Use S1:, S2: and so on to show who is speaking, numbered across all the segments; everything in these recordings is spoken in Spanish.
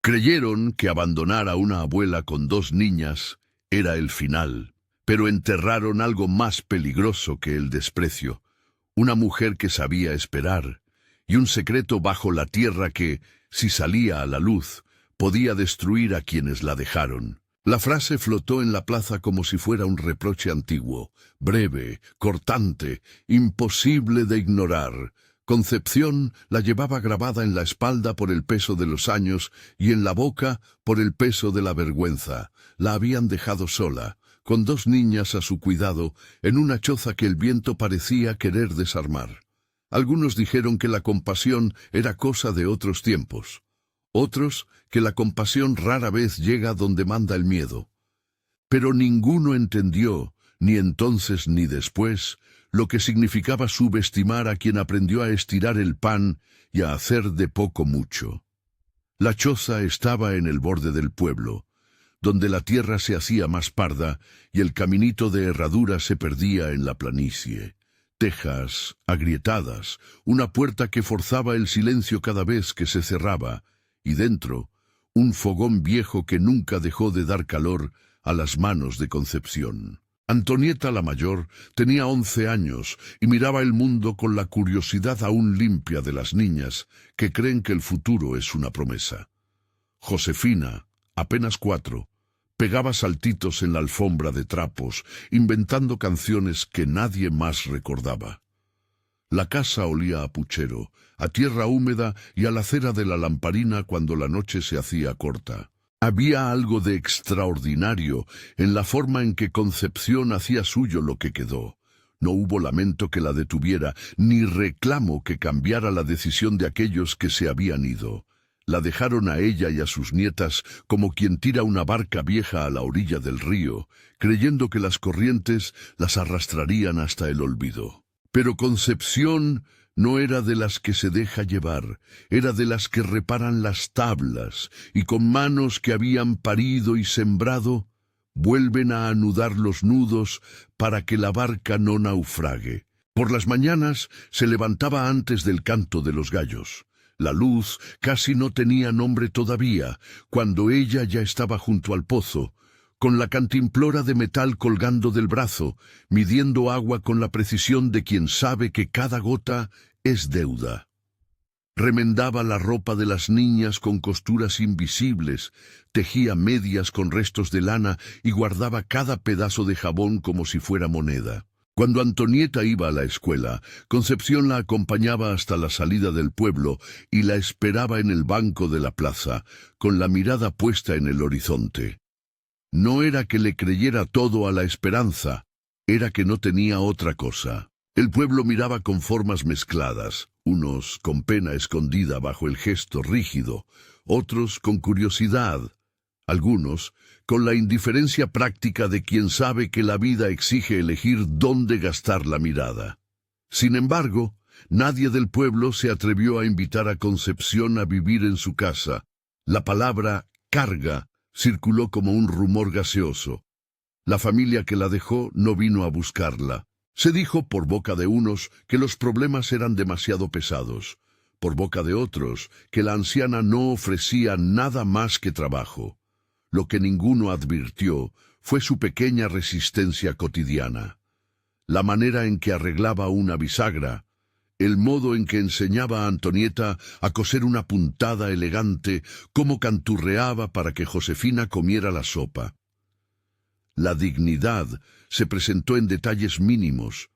S1: Creyeron que abandonar a una abuela con dos niñas era el final, pero enterraron algo más peligroso que el desprecio, una mujer que sabía esperar, y un secreto bajo la tierra que, si salía a la luz, podía destruir a quienes la dejaron. La frase flotó en la plaza como si fuera un reproche antiguo, breve, cortante, imposible de ignorar. Concepción la llevaba grabada en la espalda por el peso de los años y en la boca por el peso de la vergüenza. La habían dejado sola, con dos niñas a su cuidado, en una choza que el viento parecía querer desarmar. Algunos dijeron que la compasión era cosa de otros tiempos. Otros, que la compasión rara vez llega donde manda el miedo. Pero ninguno entendió, ni entonces ni después, lo que significaba subestimar a quien aprendió a estirar el pan y a hacer de poco mucho. La choza estaba en el borde del pueblo, donde la tierra se hacía más parda y el caminito de herradura se perdía en la planicie. Tejas agrietadas, una puerta que forzaba el silencio cada vez que se cerraba, y dentro, un fogón viejo que nunca dejó de dar calor a las manos de Concepción. Antonieta la mayor tenía 11 años y miraba el mundo con la curiosidad aún limpia de las niñas que creen que el futuro es una promesa. Josefina, apenas 4, pegaba saltitos en la alfombra de trapos, inventando canciones que nadie más recordaba. La casa olía a puchero, a tierra húmeda y a la cera de la lamparina cuando la noche se hacía corta. Había algo de extraordinario en la forma en que Concepción hacía suyo lo que quedó. No hubo lamento que la detuviera, ni reclamo que cambiara la decisión de aquellos que se habían ido. La dejaron a ella y a sus nietas como quien tira una barca vieja a la orilla del río, creyendo que las corrientes las arrastrarían hasta el olvido. Pero Concepción no era de las que se deja llevar, era de las que reparan las tablas y con manos que habían parido y sembrado, vuelven a anudar los nudos para que la barca no naufrague. Por las mañanas se levantaba antes del canto de los gallos. La luz casi no tenía nombre todavía, cuando ella ya estaba junto al pozo, con la cantimplora de metal colgando del brazo, midiendo agua con la precisión de quien sabe que cada gota es deuda. Remendaba la ropa de las niñas con costuras invisibles, tejía medias con restos de lana y guardaba cada pedazo de jabón como si fuera moneda. Cuando Antonieta iba a la escuela, Concepción la acompañaba hasta la salida del pueblo y la esperaba en el banco de la plaza, con la mirada puesta en el horizonte. No era que le creyera todo a la esperanza, era que no tenía otra cosa. El pueblo miraba con formas mezcladas, unos con pena escondida bajo el gesto rígido, otros con curiosidad, algunos con la indiferencia práctica de quien sabe que la vida exige elegir dónde gastar la mirada. Sin embargo, nadie del pueblo se atrevió a invitar a Concepción a vivir en su casa. La palabra carga circuló como un rumor gaseoso. La familia que la dejó no vino a buscarla. Se dijo por boca de unos que los problemas eran demasiado pesados, por boca de otros que la anciana no ofrecía nada más que trabajo. Lo que ninguno advirtió fue su pequeña resistencia cotidiana. La manera en que arreglaba una bisagra, el modo en que enseñaba a Antonieta a coser una puntada elegante, cómo canturreaba para que Josefina comiera la sopa. La dignidad se presentó en detalles mínimos,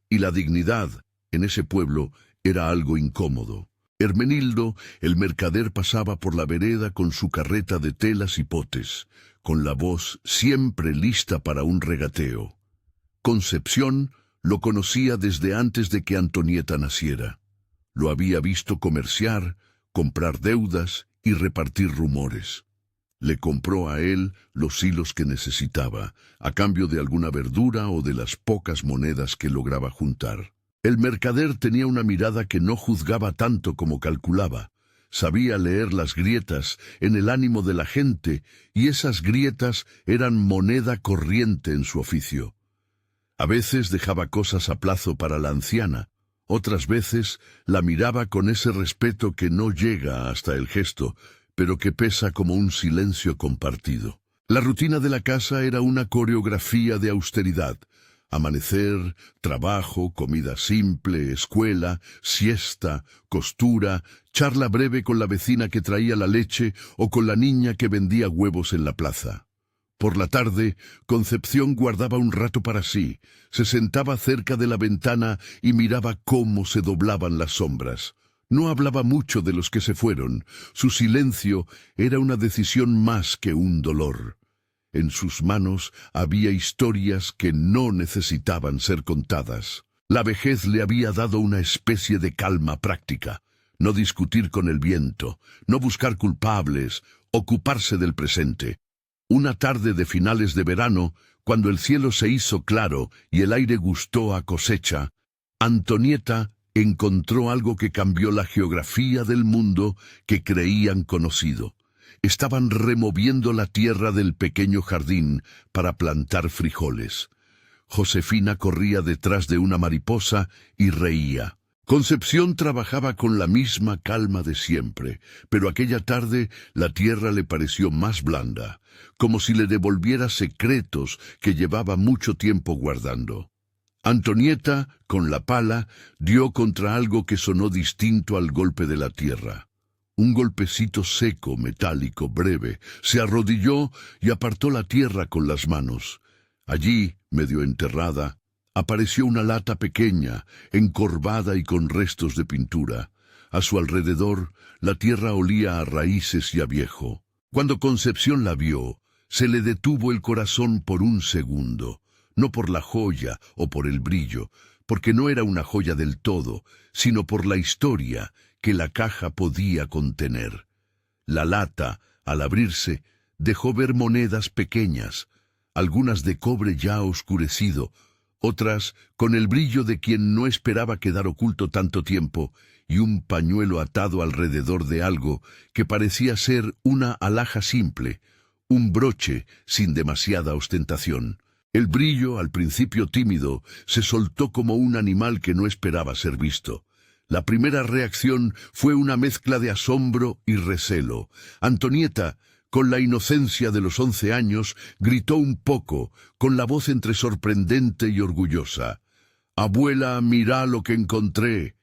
S1: y la dignidad, en ese pueblo, era algo incómodo. Hermenildo, el mercader, pasaba por la vereda con su carreta de telas y potes, con la voz siempre lista para un regateo. Concepción lo conocía desde antes de que Antonieta naciera. Lo había visto comerciar, comprar deudas y repartir rumores. Le compró a él los hilos que necesitaba, a cambio de alguna verdura o de las pocas monedas que lograba juntar. El mercader tenía una mirada que no juzgaba tanto como calculaba. Sabía leer las grietas en el ánimo de la gente, y esas grietas eran moneda corriente en su oficio. A veces dejaba cosas a plazo para la anciana, otras veces la miraba con ese respeto que no llega hasta el gesto, pero que pesa como un silencio compartido. La rutina de la casa era una coreografía de austeridad. Amanecer, trabajo, comida simple, escuela, siesta, costura, charla breve con la vecina que traía la leche o con la niña que vendía huevos en la plaza. Por la tarde, Concepción guardaba un rato para sí, se sentaba cerca de la ventana y miraba cómo se doblaban las sombras. No hablaba mucho de los que se fueron, su silencio era una decisión más que un dolor. En sus manos había historias que no necesitaban ser contadas. La vejez le había dado una especie de calma práctica. No discutir con el viento, no buscar culpables, ocuparse del presente. Una tarde de finales de verano, cuando el cielo se hizo claro y el aire gustó a cosecha, Antonieta encontró algo que cambió la geografía del mundo que creían conocido. Estaban removiendo la tierra del pequeño jardín para plantar frijoles. Josefina corría detrás de una mariposa y reía. Concepción trabajaba con la misma calma de siempre, pero aquella tarde la tierra le pareció más blanda, como si le devolviera secretos que llevaba mucho tiempo guardando. Antonieta, con la pala, dio contra algo que sonó distinto al golpe de la tierra. Un golpecito seco, metálico, breve. Se arrodilló y apartó la tierra con las manos. Allí, medio enterrada, apareció una lata pequeña, encorvada y con restos de pintura. A su alrededor, la tierra olía a raíces y a viejo. Cuando Concepción la vio, se le detuvo el corazón por un segundo, no por la joya o por el brillo, porque no era una joya del todo, sino por la historia que la caja podía contener. La lata, al abrirse, dejó ver monedas pequeñas, algunas de cobre ya oscurecido, otras con el brillo de quien no esperaba quedar oculto tanto tiempo, y un pañuelo atado alrededor de algo que parecía ser una alhaja simple, un broche sin demasiada ostentación. El brillo, al principio tímido, se soltó como un animal que no esperaba ser visto. La primera reacción fue una mezcla de asombro y recelo. Antonieta, con la inocencia de los 11 años, gritó un poco, con la voz entre sorprendente y orgullosa. «Abuela, mira lo que encontré».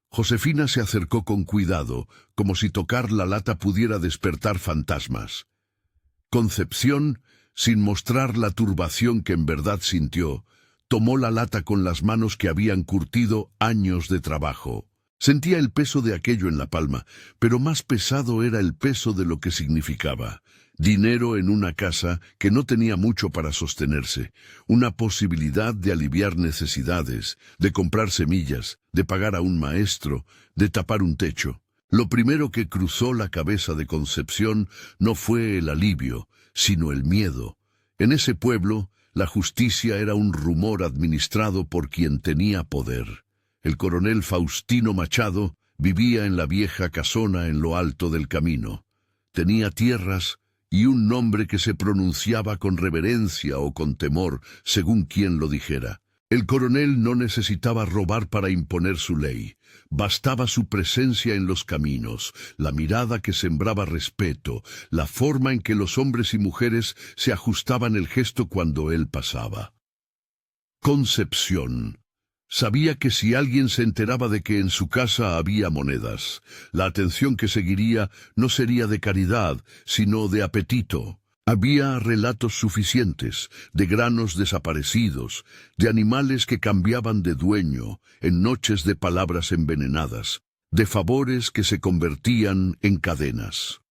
S1: Josefina se acercó con cuidado, como si tocar la lata pudiera despertar fantasmas. Concepción, sin mostrar la turbación que en verdad sintió, tomó la lata con las manos que habían curtido años de trabajo. Sentía el peso de aquello en la palma, pero más pesado era el peso de lo que significaba. Dinero en una casa que no tenía mucho para sostenerse, una posibilidad de aliviar necesidades, de comprar semillas, de pagar a un maestro, de tapar un techo. Lo primero que cruzó la cabeza de Concepción no fue el alivio, sino el miedo. En ese pueblo, la justicia era un rumor administrado por quien tenía poder. El coronel Faustino Machado vivía en la vieja casona en lo alto del camino. Tenía tierras y un nombre que se pronunciaba con reverencia o con temor, según quien lo dijera. El coronel no necesitaba robar para imponer su ley. Bastaba su presencia en los caminos, la mirada que sembraba respeto, la forma en que los hombres y mujeres se ajustaban el gesto cuando él pasaba. Concepción. Sabía que si alguien se enteraba de que en su casa había monedas, la atención que seguiría no sería de caridad, sino de apetito. Había relatos suficientes de granos desaparecidos, de animales que cambiaban de dueño en noches de palabras envenenadas, de favores que se convertían en cadenas.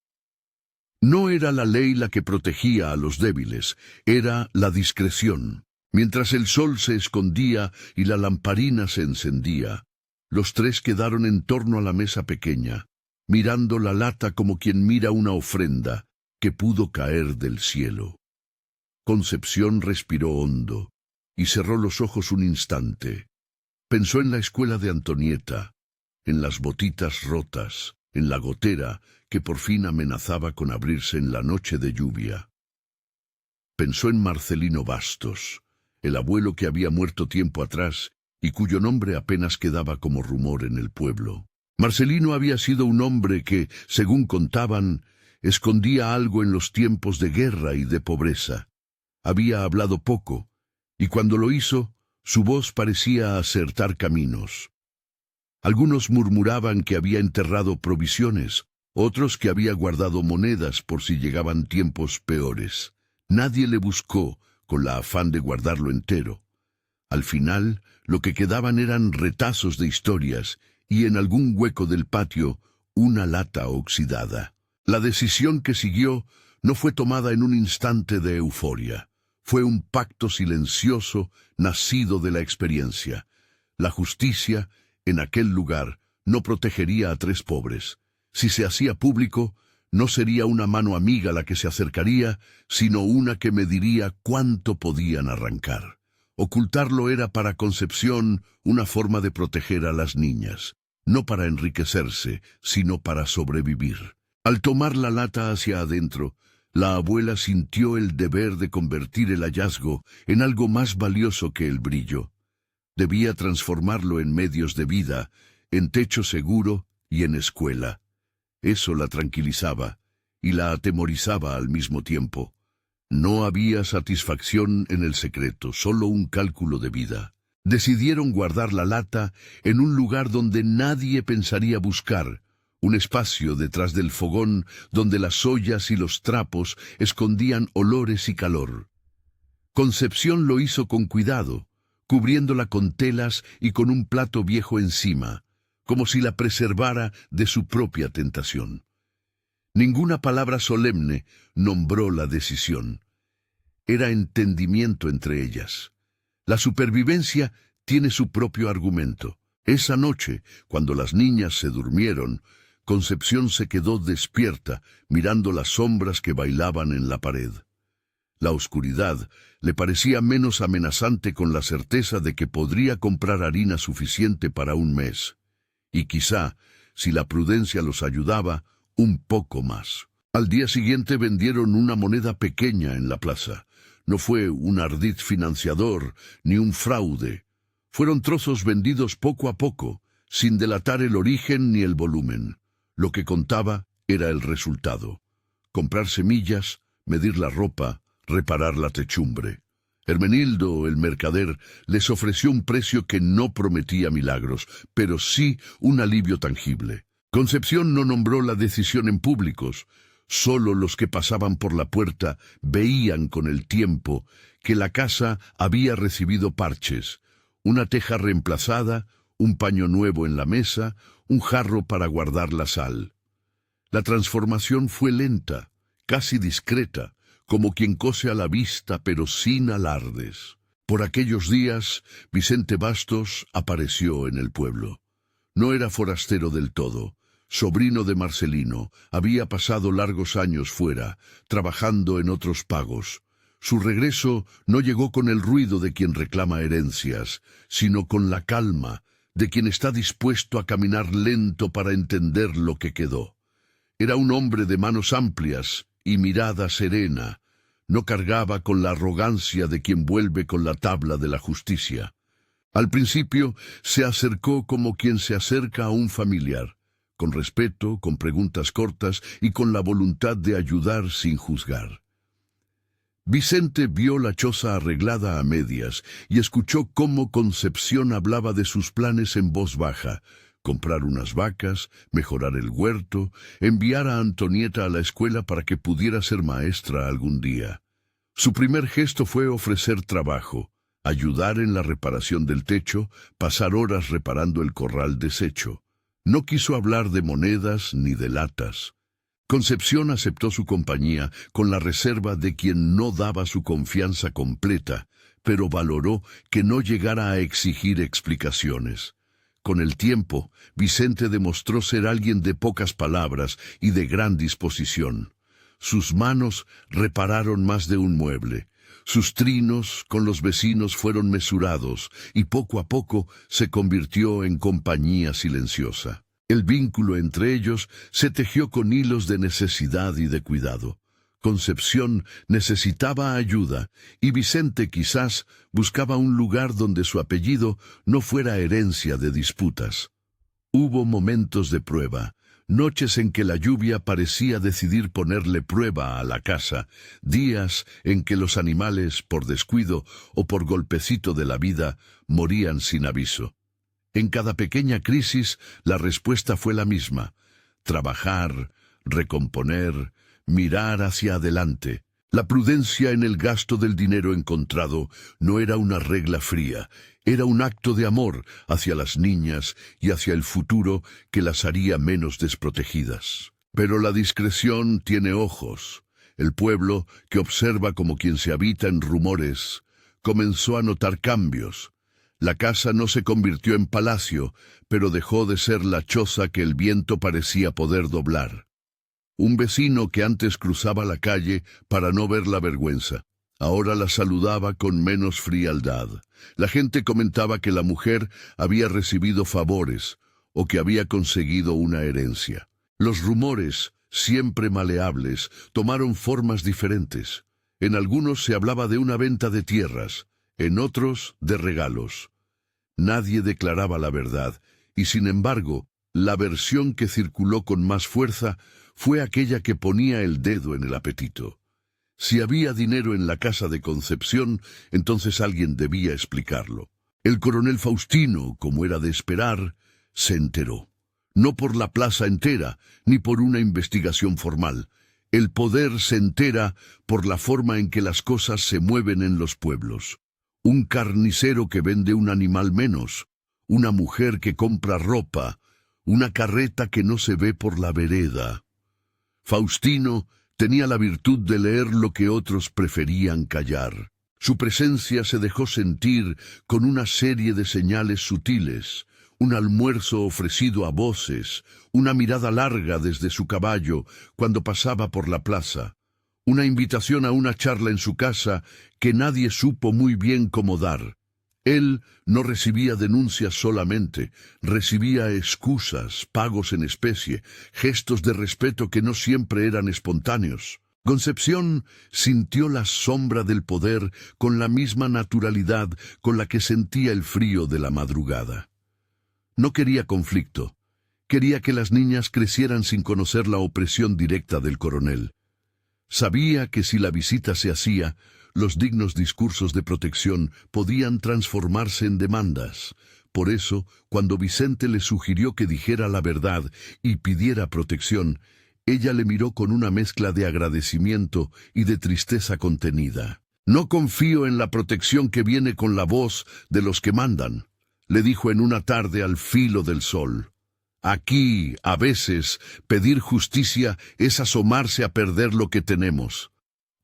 S1: No era la ley la que protegía a los débiles, era la discreción. Mientras el sol se escondía y la lamparina se encendía, los tres quedaron en torno a la mesa pequeña, mirando la lata como quien mira una ofrenda que pudo caer del cielo. Concepción respiró hondo y cerró los ojos un instante. Pensó en la escuela de Antonieta, en las botitas rotas, en la gotera que por fin amenazaba con abrirse en la noche de lluvia. Pensó en Marcelino Bastos, el abuelo que había muerto tiempo atrás y cuyo nombre apenas quedaba como rumor en el pueblo. Marcelino había sido un hombre que, según contaban, escondía algo en los tiempos de guerra y de pobreza. Había hablado poco, y cuando lo hizo, su voz parecía acertar caminos. Algunos murmuraban que había enterrado provisiones, otros que había guardado monedas por si llegaban tiempos peores. Nadie le buscó con la afán de guardarlo entero. Al final, lo que quedaban eran retazos de historias y en algún hueco del patio una lata oxidada. La decisión que siguió no fue tomada en un instante de euforia. Fue un pacto silencioso nacido de la experiencia. La justicia, en aquel lugar, no protegería a tres pobres. Si se hacía público, no sería una mano amiga la que se acercaría, sino una que mediría cuánto podían arrancar. Ocultarlo era para Concepción una forma de proteger a las niñas, no para enriquecerse, sino para sobrevivir. Al tomar la lata hacia adentro, la abuela sintió el deber de convertir el hallazgo en algo más valioso que el brillo. Debía transformarlo en medios de vida, en techo seguro y en escuela. Eso la tranquilizaba y la atemorizaba al mismo tiempo. No había satisfacción en el secreto, solo un cálculo de vida. Decidieron guardar la lata en un lugar donde nadie pensaría buscar, un espacio detrás del fogón donde las ollas y los trapos escondían olores y calor. Concepción lo hizo con cuidado, cubriéndola con telas y con un plato viejo encima, como si la preservara de su propia tentación. Ninguna palabra solemne nombró la decisión. Era entendimiento entre ellas. La supervivencia tiene su propio argumento. Esa noche, cuando las niñas se durmieron, Concepción se quedó despierta, mirando las sombras que bailaban en la pared. La oscuridad le parecía menos amenazante con la certeza de que podría comprar harina suficiente para un mes. Y quizá, si la prudencia los ayudaba, un poco más. Al día siguiente vendieron una moneda pequeña en la plaza. No fue un ardid financiador, ni un fraude. Fueron trozos vendidos poco a poco, sin delatar el origen ni el volumen. Lo que contaba era el resultado. Comprar semillas, medir la ropa, reparar la techumbre. Hermenildo, el mercader, les ofreció un precio que no prometía milagros, pero sí un alivio tangible. Concepción no nombró la decisión en públicos. Solo los que pasaban por la puerta veían con el tiempo que la casa había recibido parches, una teja reemplazada, un paño nuevo en la mesa, un jarro para guardar la sal. La transformación fue lenta, casi discreta, como quien cose a la vista pero sin alardes. Por aquellos días, Vicente Bastos apareció en el pueblo. No era forastero del todo. Sobrino de Marcelino, había pasado largos años fuera, trabajando en otros pagos. Su regreso no llegó con el ruido de quien reclama herencias, sino con la calma de quien está dispuesto a caminar lento para entender lo que quedó. Era un hombre de manos amplias y mirada serena. No cargaba con la arrogancia de quien vuelve con la tabla de la justicia. Al principio se acercó como quien se acerca a un familiar, con respeto, con preguntas cortas y con la voluntad de ayudar sin juzgar. Vicente vio la choza arreglada a medias y escuchó cómo Concepción hablaba de sus planes en voz baja: comprar unas vacas, mejorar el huerto, enviar a Antonieta a la escuela para que pudiera ser maestra algún día. Su primer gesto fue ofrecer trabajo, ayudar en la reparación del techo, pasar horas reparando el corral deshecho. No quiso hablar de monedas ni de latas. Concepción aceptó su compañía con la reserva de quien no daba su confianza completa, pero valoró que no llegara a exigir explicaciones. Con el tiempo, Vicente demostró ser alguien de pocas palabras y de gran disposición. Sus manos repararon más de un mueble. Sus trinos con los vecinos fueron mesurados y poco a poco se convirtió en compañía silenciosa. El vínculo entre ellos se tejió con hilos de necesidad y de cuidado. Concepción necesitaba ayuda y Vicente quizás buscaba un lugar donde su apellido no fuera herencia de disputas. Hubo momentos de prueba, noches en que la lluvia parecía decidir ponerle prueba a la casa, días en que los animales, por descuido o por golpecito de la vida, morían sin aviso. En cada pequeña crisis, la respuesta fue la misma: trabajar, recomponer, mirar hacia adelante. La prudencia en el gasto del dinero encontrado no era una regla fría, era un acto de amor hacia las niñas y hacia el futuro que las haría menos desprotegidas. Pero la discreción tiene ojos. El pueblo, que observa como quien se habita en rumores, comenzó a notar cambios. La casa no se convirtió en palacio, pero dejó de ser la choza que el viento parecía poder doblar. Un vecino que antes cruzaba la calle para no ver la vergüenza, ahora la saludaba con menos frialdad. La gente comentaba que la mujer había recibido favores o que había conseguido una herencia. Los rumores, siempre maleables, tomaron formas diferentes. En algunos se hablaba de una venta de tierras, en otros de regalos. Nadie declaraba la verdad, y sin embargo, la versión que circuló con más fuerza fue aquella que ponía el dedo en el apetito. Si había dinero en la casa de Concepción, entonces alguien debía explicarlo. El coronel Faustino, como era de esperar, se enteró. No por la plaza entera, ni por una investigación formal. El poder se entera por la forma en que las cosas se mueven en los pueblos. Un carnicero que vende un animal menos, una mujer que compra ropa, una carreta que no se ve por la vereda. Faustino tenía la virtud de leer lo que otros preferían callar. Su presencia se dejó sentir con una serie de señales sutiles: un almuerzo ofrecido a voces, una mirada larga desde su caballo cuando pasaba por la plaza, una invitación a una charla en su casa que nadie supo muy bien cómo dar. Él no recibía denuncias solamente, recibía excusas, pagos en especie, gestos de respeto que no siempre eran espontáneos. Concepción sintió la sombra del poder con la misma naturalidad con la que sentía el frío de la madrugada. No quería conflicto, quería que las niñas crecieran sin conocer la opresión directa del coronel. Sabía que si la visita se hacía, los dignos discursos de protección podían transformarse en demandas. Por eso, cuando Vicente le sugirió que dijera la verdad y pidiera protección, ella le miró con una mezcla de agradecimiento y de tristeza contenida. «No confío en la protección que viene con la voz de los que mandan», le dijo en una tarde al filo del sol. «Aquí, a veces, pedir justicia es asomarse a perder lo que tenemos.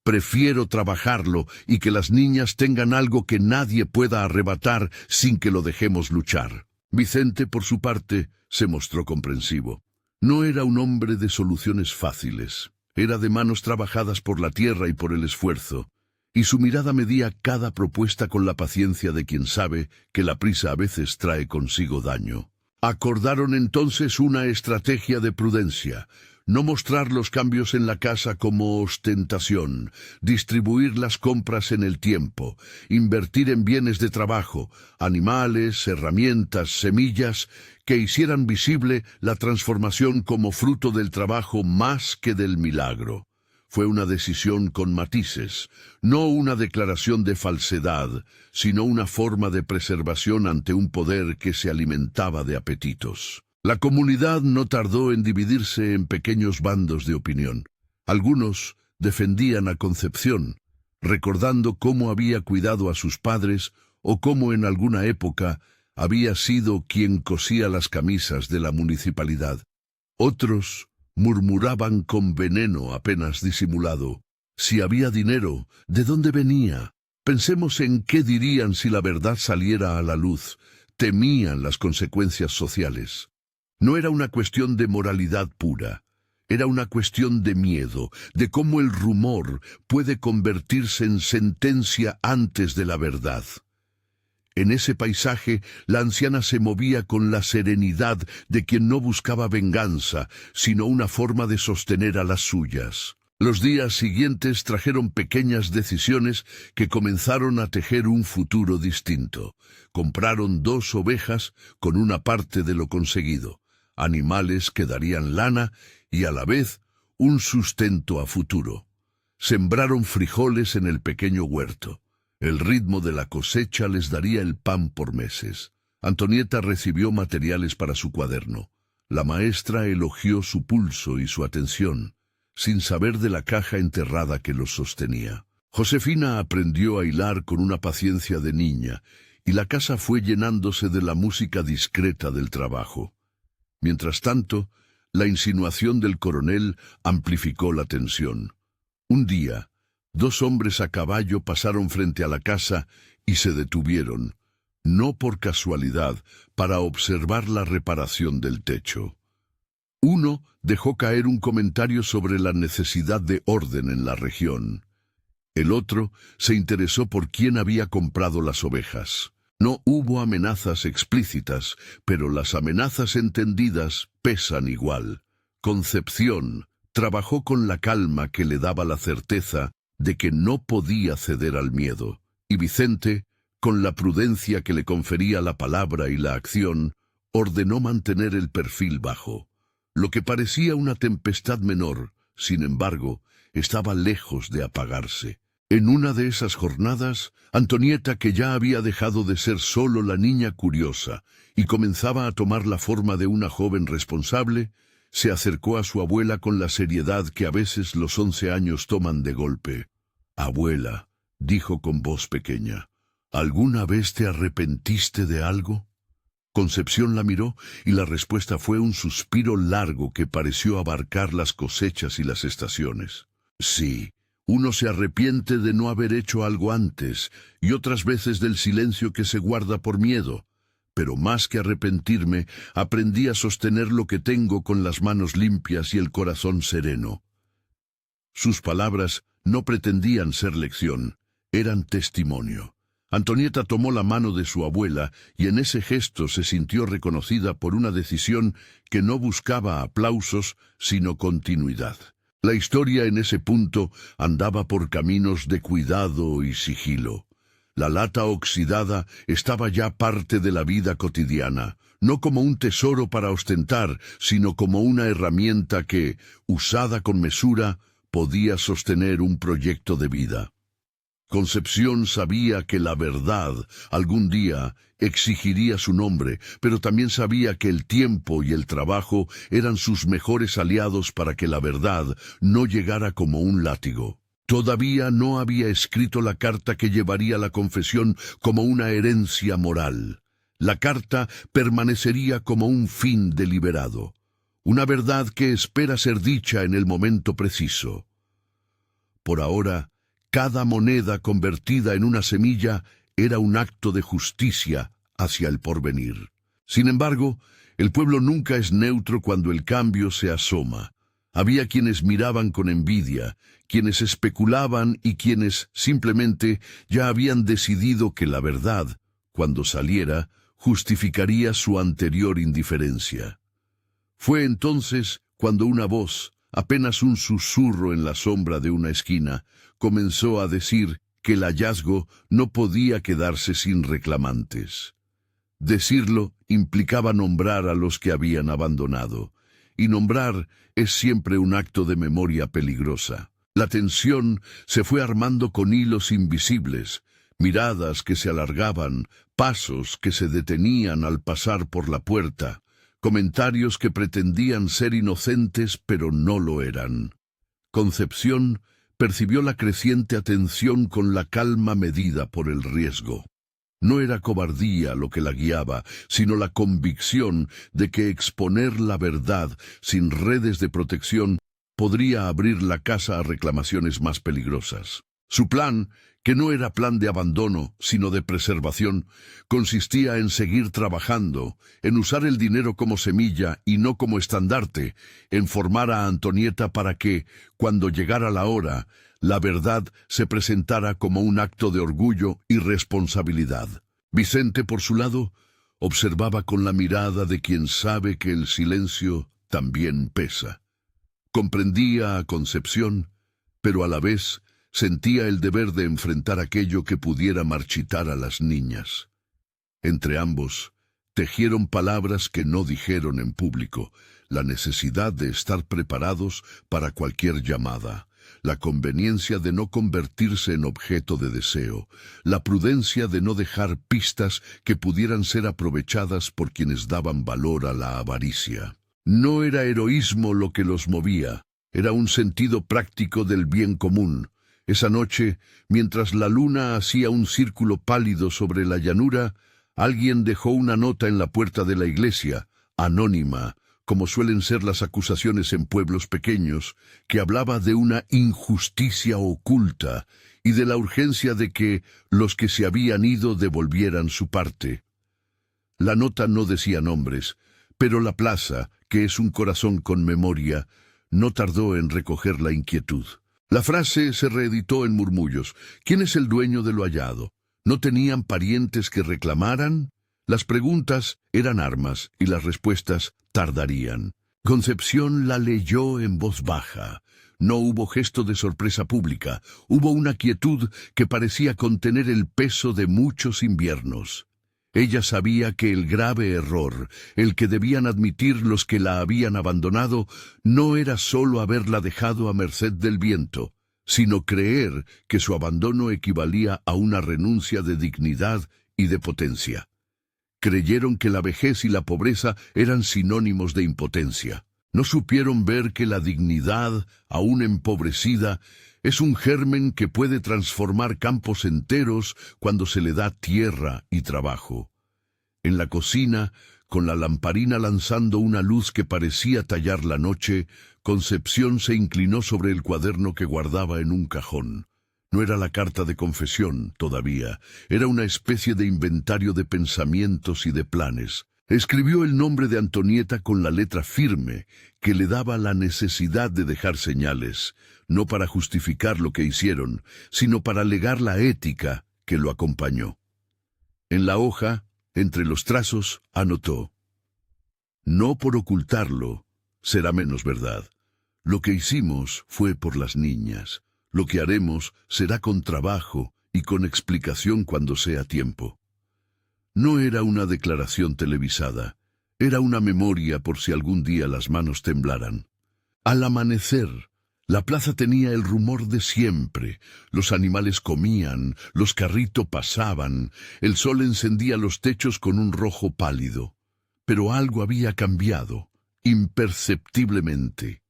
S1: Prefiero trabajarlo y que las niñas tengan algo que nadie pueda arrebatar sin que lo dejemos luchar». Vicente, por su parte, se mostró comprensivo. No era un hombre de soluciones fáciles. Era de manos trabajadas por la tierra y por el esfuerzo, y su mirada medía cada propuesta con la paciencia de quien sabe que la prisa a veces trae consigo daño. Acordaron entonces una estrategia de prudencia: no mostrar los cambios en la casa como ostentación, distribuir las compras en el tiempo, invertir en bienes de trabajo, animales, herramientas, semillas, que hicieran visible la transformación como fruto del trabajo más que del milagro. Fue una decisión con matices, no una declaración de falsedad, sino una forma de preservación ante un poder que se alimentaba de apetitos. La comunidad no tardó en dividirse en pequeños bandos de opinión. Algunos defendían a Concepción, recordando cómo había cuidado a sus padres o cómo en alguna época había sido quien cosía las camisas de la municipalidad. Otros murmuraban con veneno apenas disimulado: si había dinero, ¿de dónde venía? Pensemos en qué dirían si la verdad saliera a la luz. Temían las consecuencias sociales. No era una cuestión de moralidad pura, era una cuestión de miedo, de cómo el rumor puede convertirse en sentencia antes de la verdad. En ese paisaje, la anciana se movía con la serenidad de quien no buscaba venganza, sino una forma de sostener a las suyas. Los días siguientes trajeron pequeñas decisiones que comenzaron a tejer un futuro distinto. Compraron 2 ovejas con una parte de lo conseguido. animales que darían lana y a la vez un sustento a futuro. Sembraron frijoles en el pequeño huerto. El ritmo de la cosecha les daría el pan por meses. Antonieta recibió materiales para su cuaderno. La maestra elogió su pulso y su atención, sin saber de la caja enterrada que los sostenía. Josefina aprendió a hilar con una paciencia de niña, y la casa fue llenándose de la música discreta del trabajo. Mientras tanto, la insinuación del coronel amplificó la tensión. Un día, 2 hombres a caballo pasaron frente a la casa y se detuvieron, no por casualidad, para observar la reparación del techo. Uno dejó caer un comentario sobre la necesidad de orden en la región. El otro se interesó por quién había comprado las ovejas. No hubo amenazas explícitas, pero las amenazas entendidas pesan igual. Concepción trabajó con la calma que le daba la certeza de que no podía ceder al miedo, y Vicente, con la prudencia que le confería la palabra y la acción, ordenó mantener el perfil bajo. Lo que parecía una tempestad menor, sin embargo, estaba lejos de apagarse. En una de esas jornadas, Antonieta, que ya había dejado de ser solo la niña curiosa y comenzaba a tomar la forma de una joven responsable, se acercó a su abuela con la seriedad que a veces los 11 años toman de golpe. «Abuela», dijo con voz pequeña, «¿alguna vez te arrepentiste de algo?» Concepción la miró y la respuesta fue un suspiro largo que pareció abarcar las cosechas y las estaciones. «Sí. Uno se arrepiente de no haber hecho algo antes, y otras veces del silencio que se guarda por miedo. Pero más que arrepentirme, aprendí a sostener lo que tengo con las manos limpias y el corazón sereno». Sus palabras no pretendían ser lección, eran testimonio. Antonieta tomó la mano de su abuela y en ese gesto se sintió reconocida por una decisión que no buscaba aplausos, sino continuidad. La historia en ese punto andaba por caminos de cuidado y sigilo. La lata oxidada estaba ya parte de la vida cotidiana, no como un tesoro para ostentar, sino como una herramienta que, usada con mesura, podía sostener un proyecto de vida. Concepción sabía que la verdad, algún día, exigiría su nombre, pero también sabía que el tiempo y el trabajo eran sus mejores aliados para que la verdad no llegara como un látigo. Todavía no había escrito la carta que llevaría la confesión como una herencia moral. La carta permanecería como un fin deliberado, una verdad que espera ser dicha en el momento preciso. Por ahora, cada moneda convertida en una semilla era un acto de justicia hacia el porvenir. Sin embargo, el pueblo nunca es neutro cuando el cambio se asoma. Había quienes miraban con envidia, quienes especulaban y quienes simplemente ya habían decidido que la verdad, cuando saliera, justificaría su anterior indiferencia. Fue entonces cuando una voz, apenas un susurro en la sombra de una esquina, comenzó a decir que el hallazgo no podía quedarse sin reclamantes. Decirlo implicaba nombrar a los que habían abandonado, y nombrar es siempre un acto de memoria peligrosa. La tensión se fue armando con hilos invisibles, miradas que se alargaban, pasos que se detenían al pasar por la puerta, comentarios que pretendían ser inocentes pero no lo eran. Concepción percibió la creciente atención con la calma medida por el riesgo. No era cobardía lo que la guiaba, sino la convicción de que exponer la verdad sin redes de protección podría abrir la casa a reclamaciones más peligrosas. Su plan, que no era plan de abandono, sino de preservación, consistía en seguir trabajando, en usar el dinero como semilla y no como estandarte, en formar a Antonieta para que, cuando llegara la hora, la verdad se presentara como un acto de orgullo y responsabilidad. Vicente, por su lado, observaba con la mirada de quien sabe que el silencio también pesa. Comprendía a Concepción, pero a la vez sentía el deber de enfrentar aquello que pudiera marchitar a las niñas. Entre ambos, Tejieron palabras que no dijeron en público, la necesidad de estar preparados para cualquier llamada, la conveniencia de no convertirse en objeto de deseo, la prudencia de no dejar pistas que pudieran ser aprovechadas por quienes daban valor a la avaricia. No era heroísmo lo que los movía, era un sentido práctico del bien común. Esa noche, mientras la luna hacía un círculo pálido sobre la llanura, alguien dejó una nota en la puerta de la iglesia, anónima, como suelen ser las acusaciones en pueblos pequeños, que hablaba de una injusticia oculta y de la urgencia de que los que se habían ido devolvieran su parte. La nota no decía nombres, pero la plaza, que es un corazón con memoria, no tardó en recoger la inquietud. La frase se reeditó en murmullos. ¿Quién es el dueño de lo hallado? ¿No tenían parientes que reclamaran? Las preguntas eran armas y las respuestas tardarían. Concepción la leyó en voz baja. No hubo gesto de sorpresa pública. Hubo una quietud que parecía contener el peso de muchos inviernos. Ella sabía que el grave error, el que debían admitir los que la habían abandonado, no era solo haberla dejado a merced del viento, sino creer que su abandono equivalía a una renuncia de dignidad y de potencia. Creyeron que la vejez y la pobreza eran sinónimos de impotencia. No supieron ver que la dignidad, aún empobrecida, es un germen que puede transformar campos enteros cuando se le da tierra y trabajo. En la cocina, con la lamparina lanzando una luz que parecía tallar la noche, Concepción se inclinó sobre el cuaderno que guardaba en un cajón. No era la carta de confesión, todavía. Era una especie de inventario de pensamientos y de planes. Escribió el nombre de Antonieta con la letra firme, que le daba la necesidad de dejar señales, no para justificar lo que hicieron, sino para legar la ética que lo acompañó. En la hoja, entre los trazos, anotó: no por ocultarlo, será menos verdad. Lo que hicimos fue por las niñas. Lo que haremos será con trabajo y con explicación cuando sea tiempo. No era una declaración televisada, era una memoria por si algún día las manos temblaran. Al amanecer, la plaza tenía el rumor de siempre. Los animales comían, los carritos pasaban, el sol encendía los techos con un rojo pálido. Pero algo había cambiado, imperceptiblemente.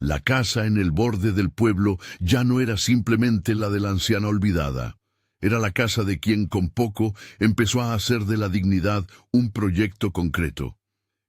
S1: La casa en el borde del pueblo ya no era simplemente la de la anciana olvidada. Era la casa de quien con poco empezó a hacer de la dignidad un proyecto concreto.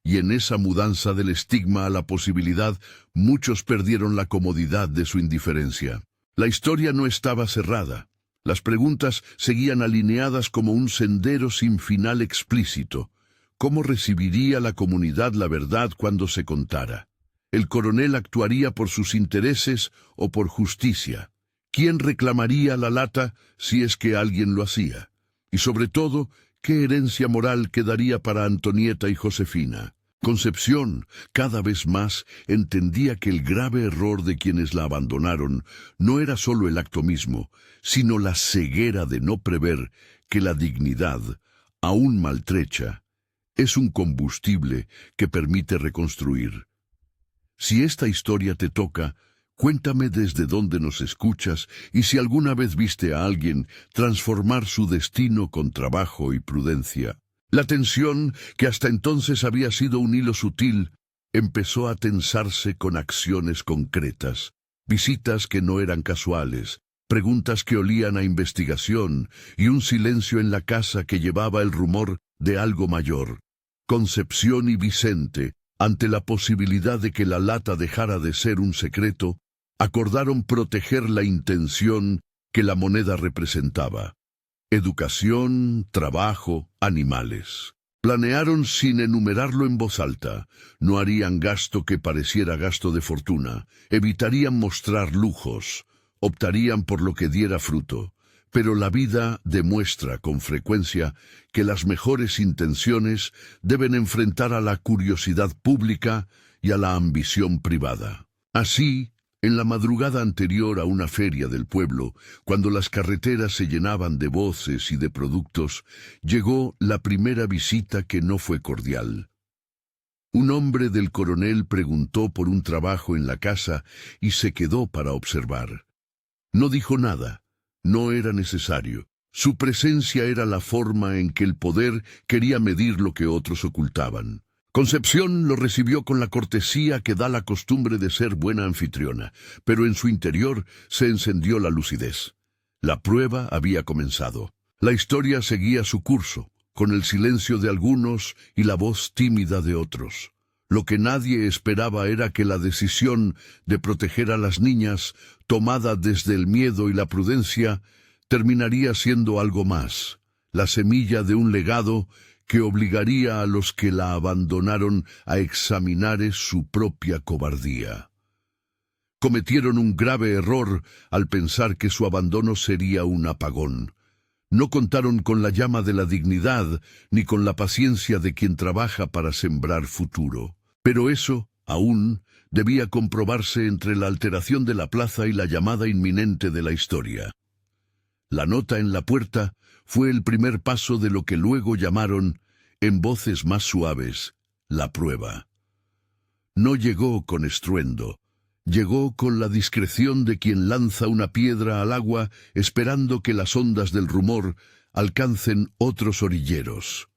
S1: Y en esa mudanza del estigma a la posibilidad, muchos perdieron la comodidad de su indiferencia. La historia no estaba cerrada. Las preguntas seguían alineadas como un sendero sin final explícito. ¿Cómo recibiría la comunidad la verdad cuando se contara? ¿El coronel actuaría por sus intereses o por justicia? ¿Quién reclamaría la lata si es que alguien lo hacía? Y sobre todo, ¿qué herencia moral quedaría para Antonieta y Josefina? Concepción, cada vez más, entendía que el grave error de quienes la abandonaron no era solo el acto mismo, sino la ceguera de no prever que la dignidad, aún maltrecha, es un combustible que permite reconstruir. Si esta historia te toca, cuéntame desde dónde nos escuchas y si alguna vez viste a alguien transformar su destino con trabajo y prudencia. La tensión, que hasta entonces había sido un hilo sutil, empezó a tensarse con acciones concretas, visitas que no eran casuales, preguntas que olían a investigación y un silencio en la casa que llevaba el rumor de algo mayor. Concepción y Vicente, ante la posibilidad de que la lata dejara de ser un secreto, acordaron proteger la intención que la moneda representaba. Educación, trabajo, animales. Planearon sin enumerarlo en voz alta. No harían gasto que pareciera gasto de fortuna. Evitarían mostrar lujos. Optarían por lo que diera fruto. Pero la vida demuestra con frecuencia que las mejores intenciones deben enfrentar a la curiosidad pública y a la ambición privada. Así, En la madrugada anterior a una feria del pueblo, cuando las carreteras se llenaban de voces y de productos, llegó la primera visita que no fue cordial. Un hombre del coronel preguntó por un trabajo en la casa y se quedó para observar. No dijo nada, no era necesario. Su presencia era la forma en que el poder quería medir lo que otros ocultaban. Concepción lo recibió con la cortesía que da la costumbre de ser buena anfitriona, pero en su interior se encendió la lucidez. La prueba había comenzado. La historia seguía su curso, con el silencio de algunos y la voz tímida de otros. Lo que nadie esperaba era que la decisión de proteger a las niñas, tomada desde el miedo y la prudencia, terminaría siendo algo más, la semilla de un legado que obligaría a los que la abandonaron a examinar su propia cobardía. Cometieron un grave error al pensar que su abandono sería un apagón. No contaron con la llama de la dignidad ni con la paciencia de quien trabaja para sembrar futuro. Pero eso, aún, debía comprobarse entre la alteración de la plaza y la llamada inminente de la historia. La nota en la puerta fue el primer paso de lo que luego llamaron, en voces más suaves, la prueba. No llegó con estruendo, llegó con la discreción de quien lanza una piedra al agua esperando que las ondas del rumor alcancen otros orilleros.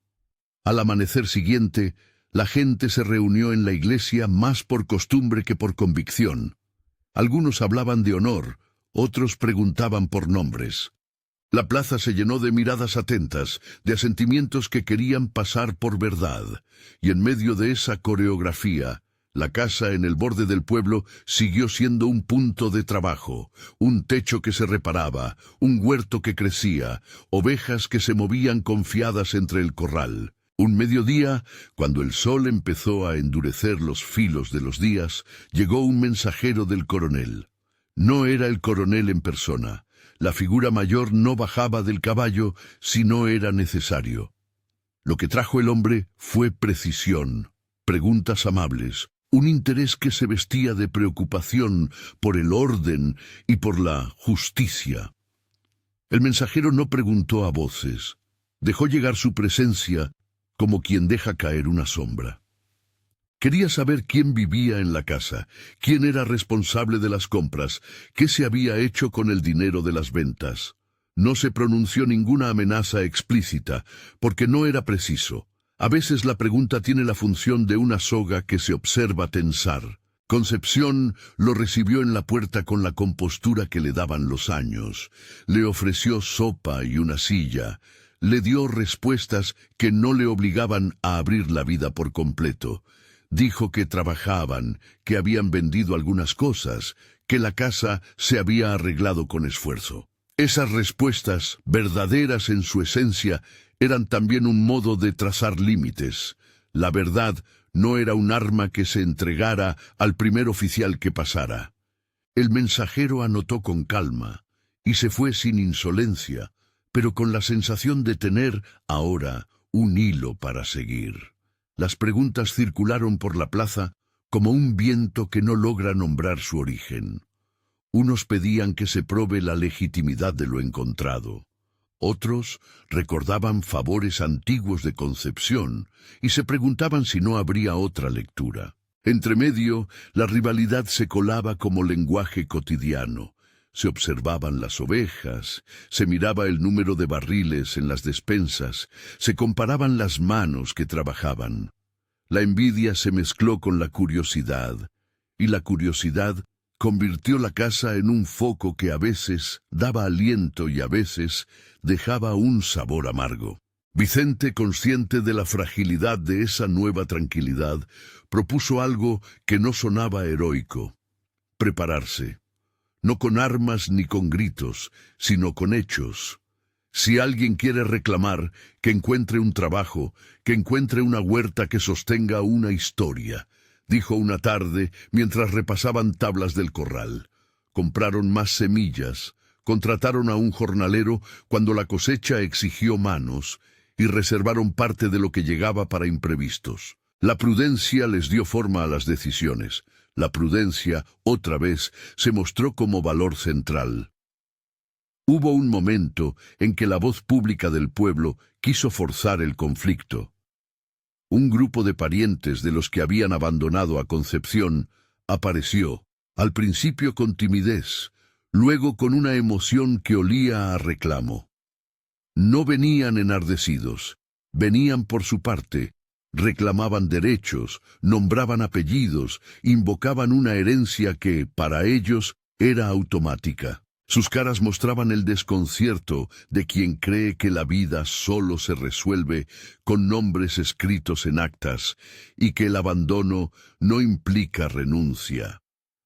S1: Al amanecer siguiente, la gente se reunió en la iglesia más por costumbre que por convicción. Algunos hablaban de honor, otros preguntaban por nombres. La plaza se llenó de miradas atentas, de asentimientos que querían pasar por verdad, y en medio de esa coreografía, la casa en el borde del pueblo siguió siendo un punto de trabajo, un techo que se reparaba, un huerto que crecía, ovejas que se movían confiadas entre el corral. Un mediodía, cuando el sol empezó a endurecer los filos de los días, llegó un mensajero del coronel. No era el coronel en persona. La figura mayor no bajaba del caballo si no era necesario. Lo que trajo el hombre fue precisión, preguntas amables, un interés que se vestía de preocupación por el orden y por la justicia. El mensajero no preguntó a voces, dejó llegar su presencia como quien deja caer una sombra. Quería saber quién vivía en la casa, quién era responsable de las compras, qué se había hecho con el dinero de las ventas. No se pronunció ninguna amenaza explícita, porque no era preciso. A veces la pregunta tiene la función de una soga que se observa tensar. Concepción lo recibió en la puerta con la compostura que le daban los años. Le ofreció sopa y una silla. Le dio respuestas que no le obligaban a abrir la vida por completo. Dijo que trabajaban, que habían vendido algunas cosas, que la casa se había arreglado con esfuerzo. Esas respuestas, verdaderas en su esencia, eran también un modo de trazar límites. La verdad no era un arma que se entregara al primer oficial que pasara. El mensajero anotó con calma, y se fue sin insolencia, pero con la sensación de tener, ahora, un hilo para seguir. Las preguntas circularon por la plaza como un viento que no logra nombrar su origen. Unos pedían que se probe la legitimidad de lo encontrado. Otros recordaban favores antiguos de Concepción y se preguntaban si no habría otra lectura. Entre medio, la rivalidad se colaba como lenguaje cotidiano. Se observaban las ovejas, se miraba el número de barriles en las despensas, se comparaban las manos que trabajaban. La envidia se mezcló con la curiosidad, y la curiosidad convirtió la casa en un foco que a veces daba aliento y a veces dejaba un sabor amargo. Vicente, consciente de la fragilidad de esa nueva tranquilidad, propuso algo que no sonaba heroico: prepararse. No con armas ni con gritos, sino con hechos. Si alguien quiere reclamar, que encuentre un trabajo, que encuentre una huerta que sostenga una historia, dijo una tarde mientras repasaban tablas del corral. Compraron más semillas, contrataron a un jornalero cuando la cosecha exigió manos, y reservaron parte de lo que llegaba para imprevistos. La prudencia les dio forma a las decisiones. La prudencia, otra vez, se mostró como valor central. Hubo un momento en que la voz pública del pueblo quiso forzar el conflicto. Un grupo de parientes de los que habían abandonado a Concepción apareció, al principio con timidez, luego con una emoción que olía a reclamo. No venían enardecidos, venían por su parte, reclamaban derechos, nombraban apellidos, invocaban una herencia que, para ellos, era automática. Sus caras mostraban el desconcierto de quien cree que la vida solo se resuelve con nombres escritos en actas y que el abandono no implica renuncia.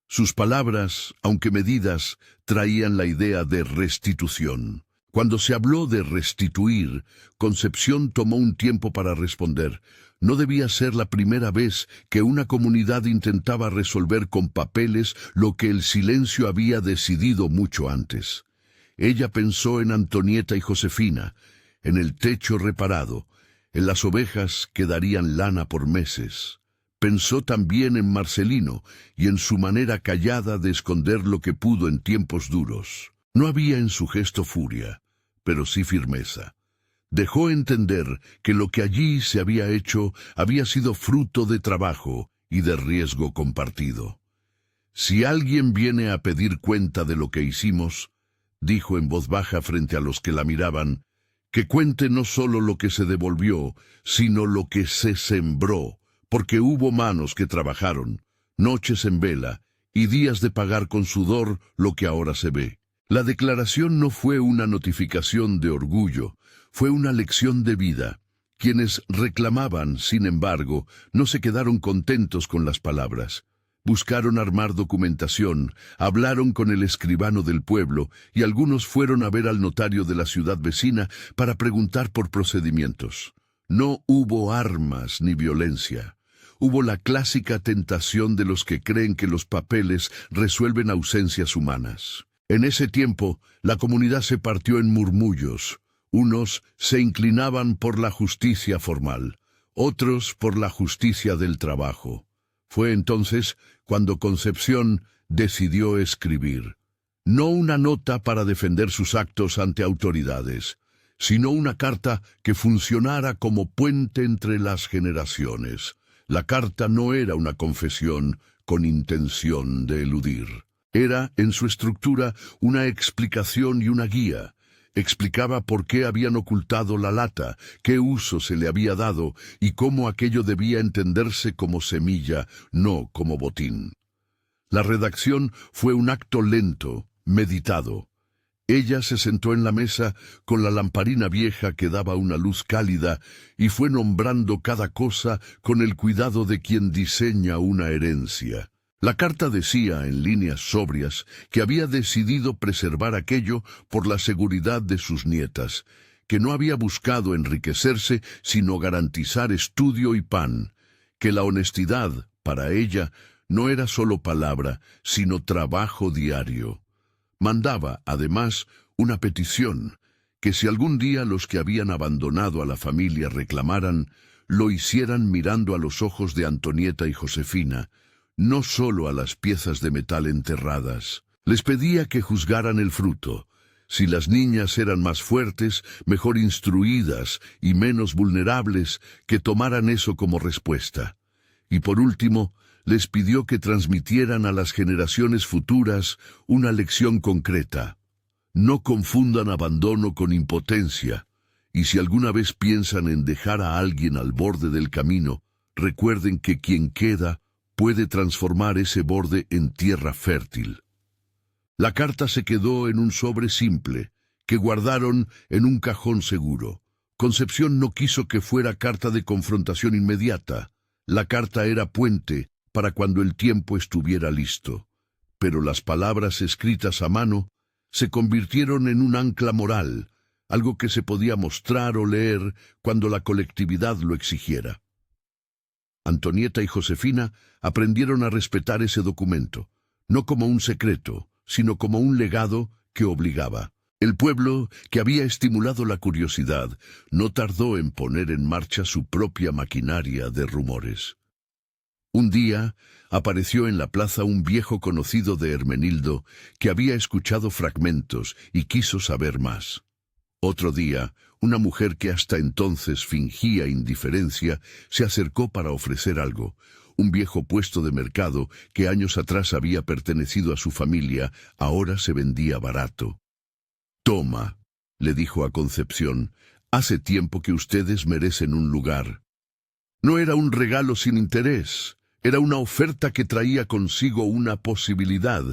S1: Sus palabras, aunque medidas, traían la idea de restitución. Cuando se habló de restituir, Concepción tomó un tiempo para responder. No debía ser la primera vez que una comunidad intentaba resolver con papeles lo que el silencio había decidido mucho antes. Ella pensó en Antonieta y Josefina, en el techo reparado, en las ovejas que darían lana por meses. Pensó también en Marcelino y en su manera callada de esconder lo que pudo en tiempos duros. No había en su gesto furia, pero sí firmeza. Dejó entender que lo que allí se había hecho había sido fruto de trabajo y de riesgo compartido. Si alguien viene a pedir cuenta de lo que hicimos, dijo en voz baja frente a los que la miraban, que cuente no solo lo que se devolvió, sino lo que se sembró, porque hubo manos que trabajaron, noches en vela y días de pagar con sudor lo que ahora se ve. La declaración no fue una notificación de orgullo, fue una lección de vida. Quienes reclamaban, sin embargo, no se quedaron contentos con las palabras. Buscaron armar documentación, hablaron con el escribano del pueblo y algunos fueron a ver al notario de la ciudad vecina para preguntar por procedimientos. No hubo armas ni violencia. Hubo la clásica tentación de los que creen que los papeles resuelven ausencias humanas. En ese tiempo, la comunidad se partió en murmullos. Unos se inclinaban por la justicia formal, otros por la justicia del trabajo. Fue entonces cuando Concepción decidió escribir. No una nota para defender sus actos ante autoridades, sino una carta que funcionara como puente entre las generaciones. La carta no era una confesión con intención de eludir. Era, en su estructura, una explicación y una guía. Explicaba por qué habían ocultado la lata, qué uso se le había dado y cómo aquello debía entenderse como semilla, no como botín. La redacción fue un acto lento, meditado. Ella se sentó en la mesa con la lamparina vieja que daba una luz cálida y fue nombrando cada cosa con el cuidado de quien diseña una herencia. La carta decía, en líneas sobrias, que había decidido preservar aquello por la seguridad de sus nietas, que no había buscado enriquecerse sino garantizar estudio y pan, que la honestidad, para ella, no era solo palabra, sino trabajo diario. Mandaba, además, una petición, que si algún día los que habían abandonado a la familia reclamaran, lo hicieran mirando a los ojos de Antonieta y Josefina, no solo a las piezas de metal enterradas. Les pedía que juzgaran el fruto. Si las niñas eran más fuertes, mejor instruidas y menos vulnerables, que tomaran eso como respuesta. Y por último, les pidió que transmitieran a las generaciones futuras una lección concreta. No confundan abandono con impotencia, y si alguna vez piensan en dejar a alguien al borde del camino, recuerden que quien queda puede transformar ese borde en tierra fértil. La carta se quedó en un sobre simple, que guardaron en un cajón seguro. Concepción no quiso que fuera carta de confrontación inmediata. La carta era puente para cuando el tiempo estuviera listo. Pero las palabras escritas a mano se convirtieron en un ancla moral, algo que se podía mostrar o leer cuando la colectividad lo exigiera. Antonieta y Josefina aprendieron a respetar ese documento, no como un secreto, sino como un legado que obligaba. El pueblo, que había estimulado la curiosidad, no tardó en poner en marcha su propia maquinaria de rumores. Un día apareció en la plaza un viejo conocido de Hermenildo que había escuchado fragmentos y quiso saber más. Otro día, una mujer que hasta entonces fingía indiferencia se acercó para ofrecer algo. Un viejo puesto de mercado que años atrás había pertenecido a su familia, ahora se vendía barato. «Toma», le dijo a Concepción, «hace tiempo que ustedes merecen un lugar». No era un regalo sin interés, era una oferta que traía consigo una posibilidad: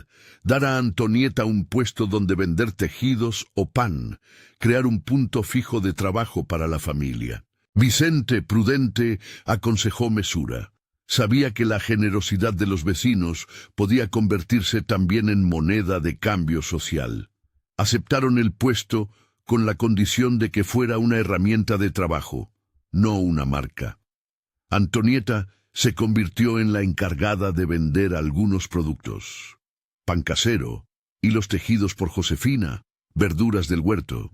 S1: dar a Antonieta un puesto donde vender tejidos o pan, crear un punto fijo de trabajo para la familia. Vicente, prudente, aconsejó mesura. Sabía que la generosidad de los vecinos podía convertirse también en moneda de cambio social. Aceptaron el puesto con la condición de que fuera una herramienta de trabajo, no una marca. Antonieta se convirtió en la encargada de vender algunos productos: pan casero, hilos tejidos por Josefina, verduras del huerto.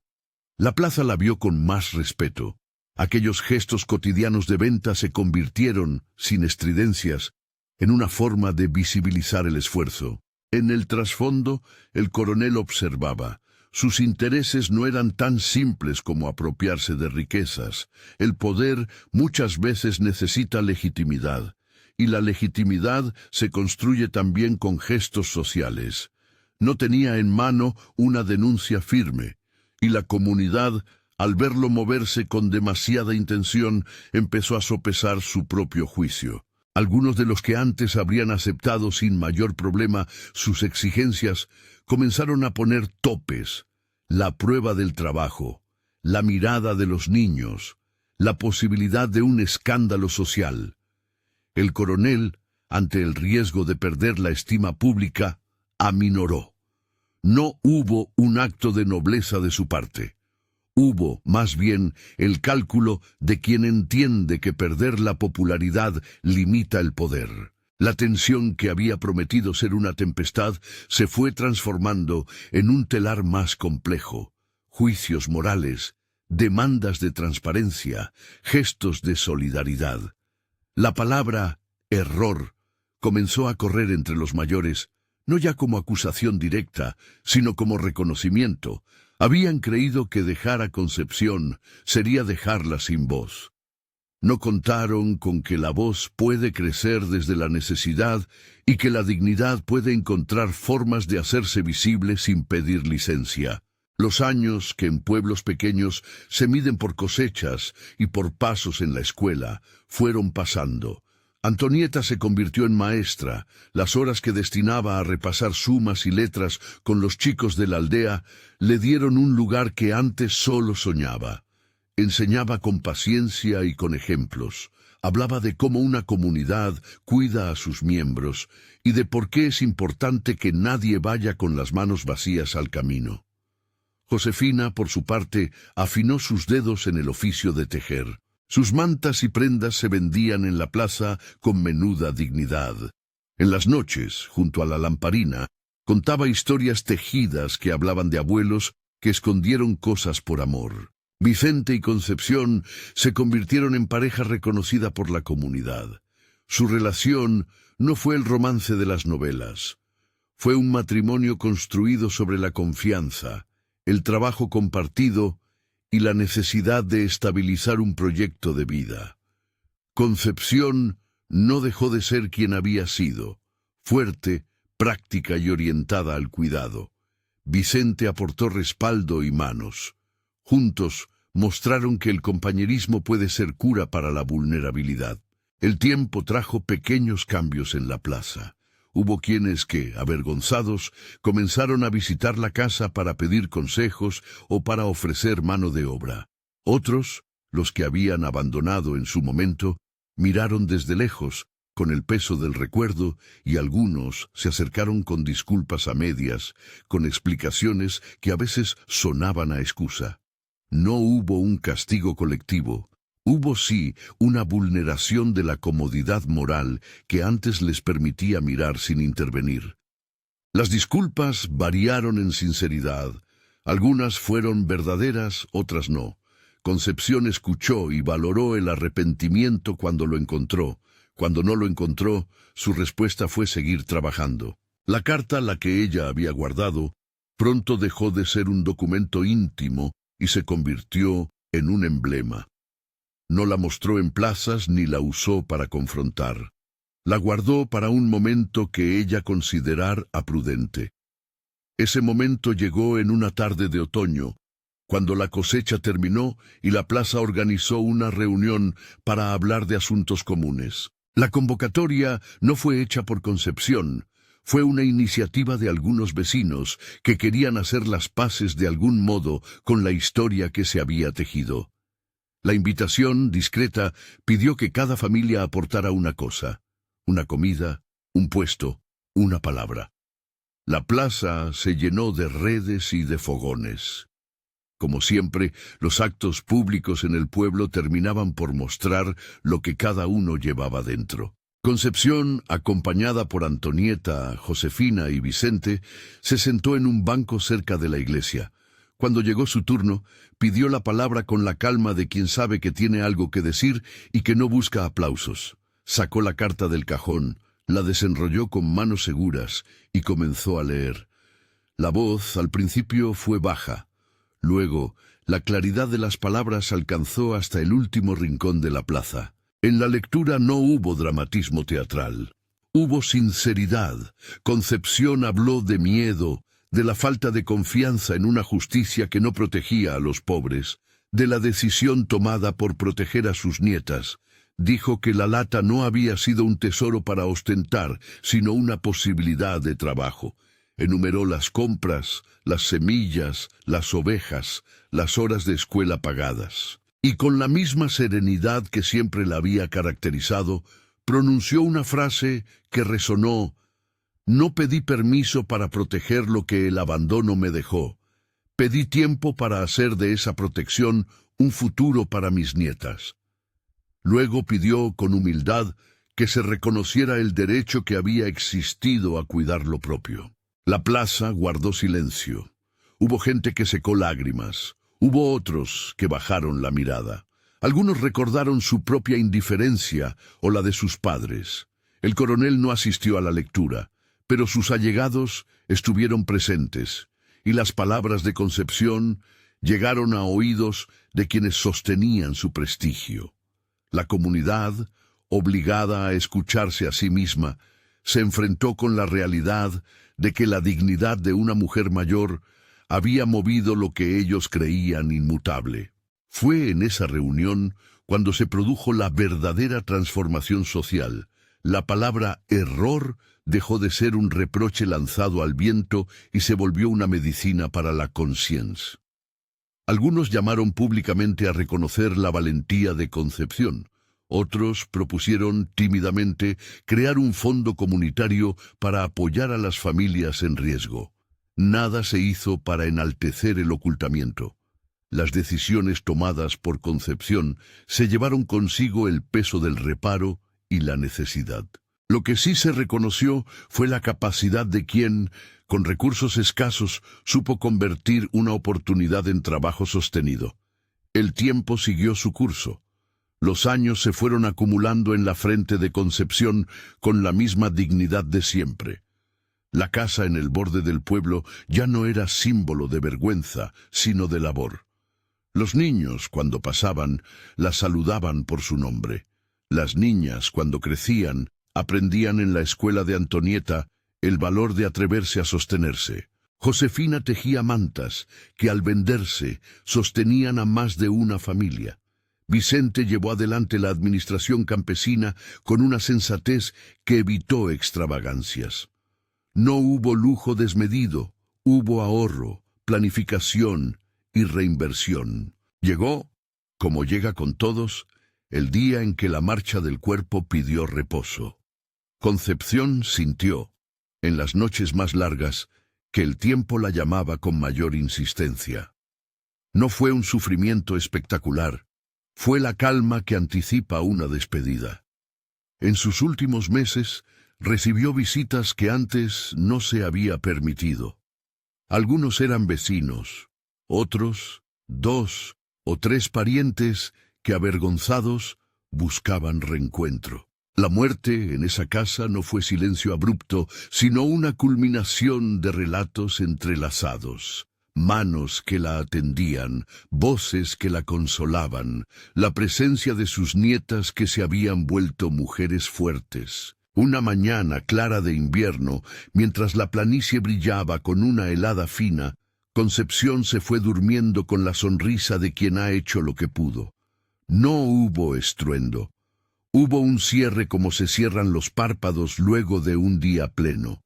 S1: La plaza la vio con más respeto. Aquellos gestos cotidianos de venta se convirtieron, sin estridencias, en una forma de visibilizar el esfuerzo. En el trasfondo, el coronel observaba: sus intereses no eran tan simples como apropiarse de riquezas. El poder muchas veces necesita legitimidad, y la legitimidad se construye también con gestos sociales. No tenía en mano una denuncia firme, y la comunidad, al verlo moverse con demasiada intención, empezó a sopesar su propio juicio. Algunos de los que antes habrían aceptado sin mayor problema sus exigencias comenzaron a poner topes: la prueba del trabajo, la mirada de los niños, la posibilidad de un escándalo social. El coronel, ante el riesgo de perder la estima pública, aminoró. No hubo un acto de nobleza de su parte. Hubo, más bien, el cálculo de quien entiende que perder la popularidad limita el poder. La tensión que había prometido ser una tempestad se fue transformando en un telar más complejo: juicios morales, demandas de transparencia, gestos de solidaridad. La palabra «error» comenzó a correr entre los mayores, no ya como acusación directa, sino como reconocimiento. Habían creído que dejar a Concepción sería dejarla sin voz. No contaron con que la voz puede crecer desde la necesidad y que la dignidad puede encontrar formas de hacerse visible sin pedir licencia. Los años, que en pueblos pequeños se miden por cosechas y por pasos en la escuela, fueron pasando. Antonieta se convirtió en maestra. Las horas que destinaba a repasar sumas y letras con los chicos de la aldea le dieron un lugar que antes solo soñaba. Enseñaba con paciencia y con ejemplos. Hablaba de cómo una comunidad cuida a sus miembros y de por qué es importante que nadie vaya con las manos vacías al camino. Josefina, por su parte, afinó sus dedos en el oficio de tejer. Sus mantas y prendas se vendían en la plaza con menuda dignidad. En las noches, junto a la lamparina, contaba historias tejidas que hablaban de abuelos que escondieron cosas por amor. Vicente y Concepción se convirtieron en pareja reconocida por la comunidad. Su relación no fue el romance de las novelas. Fue un matrimonio construido sobre la confianza, el trabajo compartido y la necesidad de estabilizar un proyecto de vida. Concepción no dejó de ser quien había sido: fuerte, práctica y orientada al cuidado. Vicente aportó respaldo y manos. Juntos mostraron que el compañerismo puede ser cura para la vulnerabilidad. El tiempo trajo pequeños cambios en la plaza. Hubo quienes que, avergonzados, comenzaron a visitar la casa para pedir consejos o para ofrecer mano de obra. Otros, los que habían abandonado en su momento, miraron desde lejos, con el peso del recuerdo, y algunos se acercaron con disculpas a medias, con explicaciones que a veces sonaban a excusa. No hubo un castigo colectivo. Hubo sí una vulneración de la comodidad moral que antes les permitía mirar sin intervenir. Las disculpas variaron en sinceridad. Algunas fueron verdaderas, otras no. Concepción escuchó y valoró el arrepentimiento cuando lo encontró, Cuando no lo encontró, su respuesta fue seguir trabajando. La carta, la que ella había guardado, pronto dejó de ser un documento íntimo y se convirtió en un emblema. No la mostró en plazas ni la usó para confrontar. La guardó para un momento que ella considerara prudente. Ese momento llegó en una tarde de otoño, cuando la cosecha terminó y la plaza organizó una reunión para hablar de asuntos comunes. La convocatoria no fue hecha por Concepción, fue una iniciativa de algunos vecinos que querían hacer las paces de algún modo con la historia que se había tejido. La invitación, discreta, pidió que cada familia aportara una cosa, una comida, un puesto, una palabra. La plaza se llenó de redes y de fogones. Como siempre, los actos públicos en el pueblo terminaban por mostrar lo que cada uno llevaba dentro. Concepción, acompañada por Antonieta, Josefina y Vicente, se sentó en un banco cerca de la iglesia. Cuando llegó su turno, pidió la palabra con la calma de quien sabe que tiene algo que decir y que no busca aplausos. Sacó la carta del cajón, la desenrolló con manos seguras y comenzó a leer. La voz al principio fue baja. Luego, la claridad de las palabras alcanzó hasta el último rincón de la plaza. En la lectura no hubo dramatismo teatral. Hubo sinceridad. Concepción habló de miedo, de la falta de confianza en una justicia que no protegía a los pobres, de la decisión tomada por proteger a sus nietas. Dijo que la lata no había sido un tesoro para ostentar, sino una posibilidad de trabajo. Enumeró las compras, las semillas, las ovejas, las horas de escuela pagadas. Y con la misma serenidad que siempre la había caracterizado, pronunció una frase que resonó: «No pedí permiso para proteger lo que el abandono me dejó. Pedí tiempo para hacer de esa protección un futuro para mis nietas». Luego pidió con humildad que se reconociera el derecho que había existido a cuidar lo propio. La plaza guardó silencio. Hubo gente que secó lágrimas. Hubo otros que bajaron la mirada. Algunos recordaron su propia indiferencia o la de sus padres. El coronel no asistió a la lectura, pero sus allegados estuvieron presentes, y las palabras de Concepción llegaron a oídos de quienes sostenían su prestigio. La comunidad, obligada a escucharse a sí misma, se enfrentó con la realidad de que la dignidad de una mujer mayor había movido lo que ellos creían inmutable. Fue en esa reunión cuando se produjo la verdadera transformación social. La palabra error dejó de ser un reproche lanzado al viento y se volvió una medicina para la conciencia. Algunos llamaron públicamente a reconocer la valentía de Concepción. Otros propusieron tímidamente crear un fondo comunitario para apoyar a las familias en riesgo. Nada se hizo para enaltecer el ocultamiento. Las decisiones tomadas por Concepción se llevaron consigo el peso del reparo y la necesidad. Lo que sí se reconoció fue la capacidad de quien, con recursos escasos, supo convertir una oportunidad en trabajo sostenido. El tiempo siguió su curso. Los años se fueron acumulando en la frente de Concepción con la misma dignidad de siempre. La casa en el borde del pueblo ya no era símbolo de vergüenza, sino de labor. Los niños, cuando pasaban, la saludaban por su nombre. Las niñas, cuando crecían, aprendían en la escuela de Antonieta el valor de atreverse a sostenerse. Josefina tejía mantas que al venderse sostenían a más de una familia. Vicente llevó adelante la administración campesina con una sensatez que evitó extravagancias. No hubo lujo desmedido, hubo ahorro, planificación y reinversión. Llegó, como llega con todos, el día en que la marcha del cuerpo pidió reposo. Concepción sintió, en las noches más largas, que el tiempo la llamaba con mayor insistencia. No fue un sufrimiento espectacular, fue la calma que anticipa una despedida. En sus últimos meses recibió visitas que antes no se había permitido. Algunos eran vecinos, otros 2 o 3 parientes que, avergonzados, buscaban reencuentro. La muerte en esa casa no fue silencio abrupto, sino una culminación de relatos entrelazados. Manos que la atendían, voces que la consolaban, la presencia de sus nietas que se habían vuelto mujeres fuertes. Una mañana clara de invierno, mientras la planicie brillaba con una helada fina, Concepción se fue durmiendo con la sonrisa de quien ha hecho lo que pudo. No hubo estruendo. Hubo un cierre como se cierran los párpados luego de un día pleno.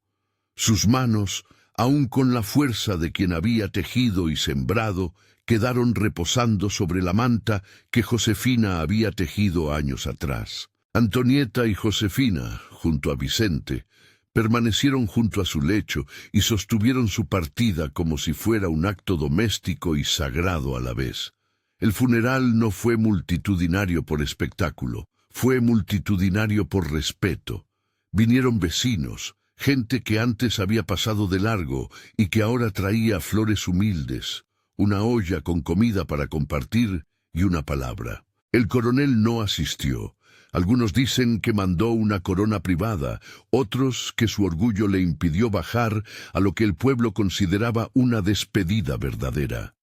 S1: Sus manos, aun con la fuerza de quien había tejido y sembrado, quedaron reposando sobre la manta que Josefina había tejido años atrás. Antonieta y Josefina, junto a Vicente, permanecieron junto a su lecho y sostuvieron su partida como si fuera un acto doméstico y sagrado a la vez. El funeral no fue multitudinario por espectáculo, fue multitudinario por respeto. Vinieron vecinos, gente que antes había pasado de largo y que ahora traía flores humildes, una olla con comida para compartir y una palabra. El coronel no asistió. Algunos dicen que mandó una corona privada, otros que su orgullo le impidió bajar a lo que el pueblo consideraba una despedida verdadera.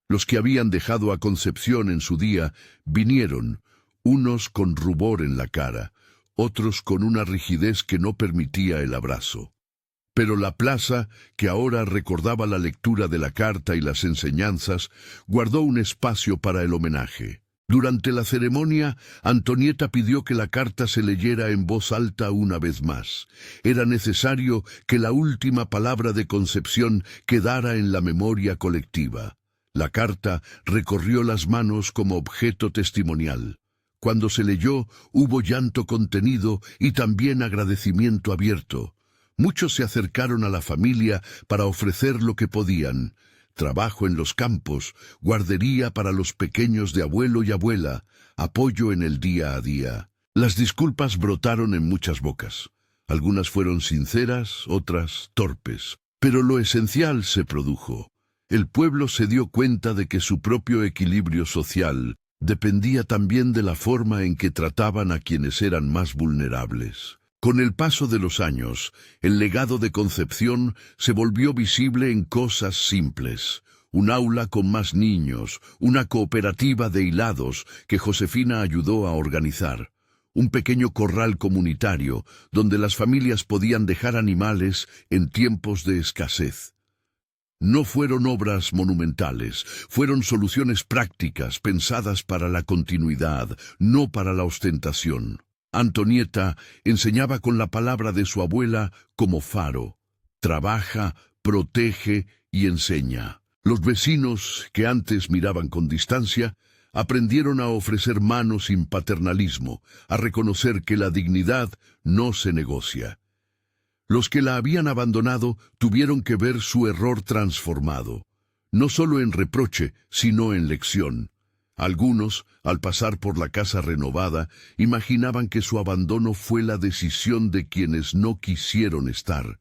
S1: Los que habían dejado a Concepción en su día vinieron, unos con rubor en la cara, otros con una rigidez que no permitía el abrazo. Pero la plaza, que ahora recordaba la lectura de la carta y las enseñanzas, guardó un espacio para el homenaje. Durante la ceremonia, Antonieta pidió que la carta se leyera en voz alta una vez más. Era necesario que la última palabra de Concepción quedara en la memoria colectiva. La carta recorrió las manos como objeto testimonial. Cuando se leyó, hubo llanto contenido y también agradecimiento abierto. Muchos se acercaron a la familia para ofrecer lo que podían: trabajo en los campos, guardería para los pequeños de abuelo y abuela, apoyo en el día a día. Las disculpas brotaron en muchas bocas. Algunas fueron sinceras, otras torpes. Pero lo esencial se produjo. El pueblo se dio cuenta de que su propio equilibrio social dependía también de la forma en que trataban a quienes eran más vulnerables. Con el paso de los años, el legado de Concepción se volvió visible en cosas simples: un aula con más niños, una cooperativa de hilados que Josefina ayudó a organizar, un pequeño corral comunitario donde las familias podían dejar animales en tiempos de escasez. No fueron obras monumentales, fueron soluciones prácticas pensadas para la continuidad, no para la ostentación. Antonieta enseñaba con la palabra de su abuela como faro: trabaja, protege y enseña. Los vecinos, que antes miraban con distancia, aprendieron a ofrecer mano sin paternalismo, a reconocer que la dignidad no se negocia. Los que la habían abandonado tuvieron que ver su error transformado, no solo en reproche, sino en lección. Algunos, al pasar por la casa renovada, imaginaban que su abandono fue la decisión de quienes no quisieron estar.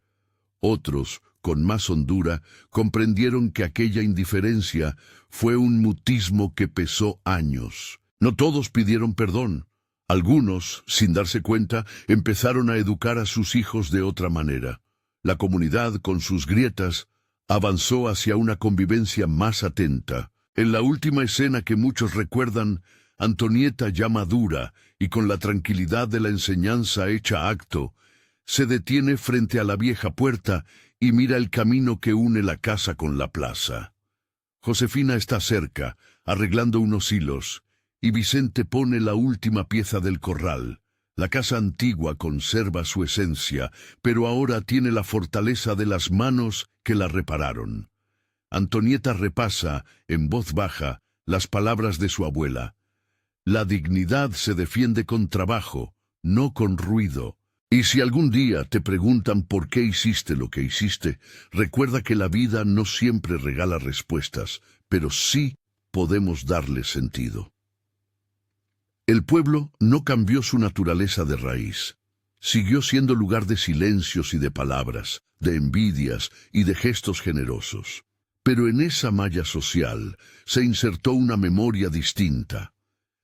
S1: Otros, con más hondura, comprendieron que aquella indiferencia fue un mutismo que pesó años. No todos pidieron perdón. Algunos, sin darse cuenta, empezaron a educar a sus hijos de otra manera. La comunidad, con sus grietas, avanzó hacia una convivencia más atenta. En la última escena que muchos recuerdan, Antonieta, ya madura y con la tranquilidad de la enseñanza hecha acto, se detiene frente a la vieja puerta y mira el camino que une la casa con la plaza. Josefina está cerca, arreglando unos hilos, y Vicente pone la última pieza del corral. La casa antigua conserva su esencia, pero ahora tiene la fortaleza de las manos que la repararon. Antonieta repasa, en voz baja, las palabras de su abuela: la dignidad se defiende con trabajo, no con ruido. Y si algún día te preguntan por qué hiciste lo que hiciste, recuerda que la vida no siempre regala respuestas, pero sí podemos darle sentido. El pueblo no cambió su naturaleza de raíz. Siguió siendo lugar de silencios y de palabras, de envidias y de gestos generosos. Pero en esa malla social se insertó una memoria distinta: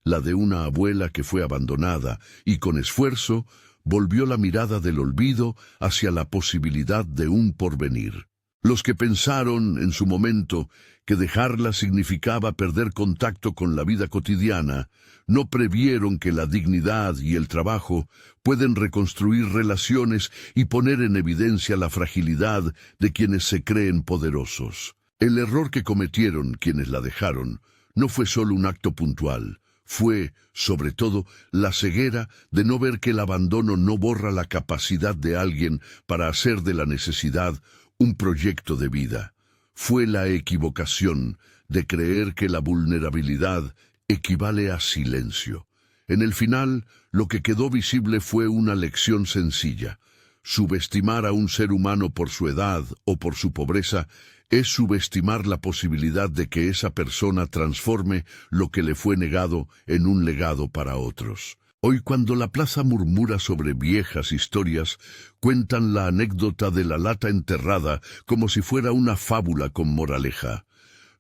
S1: la de una abuela que fue abandonada y con esfuerzo volvió la mirada del olvido hacia la posibilidad de un porvenir. Los que pensaron en su momento que dejarla significaba perder contacto con la vida cotidiana, no previeron que la dignidad y el trabajo pueden reconstruir relaciones y poner en evidencia la fragilidad de quienes se creen poderosos. El error que cometieron quienes la dejaron no fue solo un acto puntual, fue, sobre todo, la ceguera de no ver que el abandono no borra la capacidad de alguien para hacer de la necesidad un proyecto de vida. Fue la equivocación de creer que la vulnerabilidad equivale a silencio. En el final, lo que quedó visible fue una lección sencilla. Subestimar a un ser humano por su edad o por su pobreza es subestimar la posibilidad de que esa persona transforme lo que le fue negado en un legado para otros. Hoy, cuando la plaza murmura sobre viejas historias, cuentan la anécdota de la lata enterrada como si fuera una fábula con moraleja.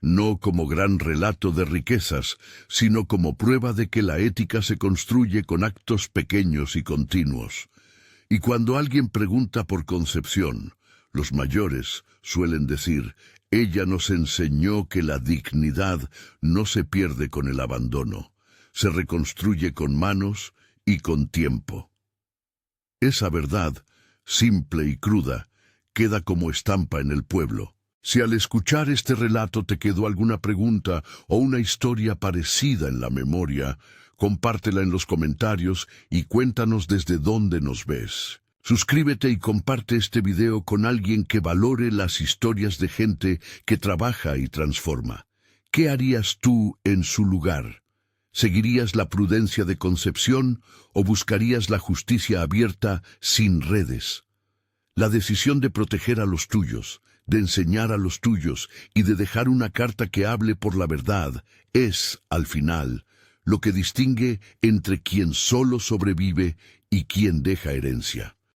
S1: No como gran relato de riquezas, sino como prueba de que la ética se construye con actos pequeños y continuos. Y cuando alguien pregunta por Concepción, los mayores suelen decir: ella nos enseñó que la dignidad no se pierde con el abandono, se reconstruye con manos y con tiempo. Esa verdad, simple y cruda, queda como estampa en el pueblo. Si al escuchar este relato te quedó alguna pregunta o una historia parecida en la memoria, compártela en los comentarios y cuéntanos desde dónde nos ves. Suscríbete y comparte este video con alguien que valore las historias de gente que trabaja y transforma. ¿Qué harías tú en su lugar? ¿Seguirías la prudencia de Concepción o buscarías la justicia abierta sin redes? La decisión de proteger a los tuyos, de enseñar a los tuyos y de dejar una carta que hable por la verdad es, al final, lo que distingue entre quien solo sobrevive y quien deja herencia.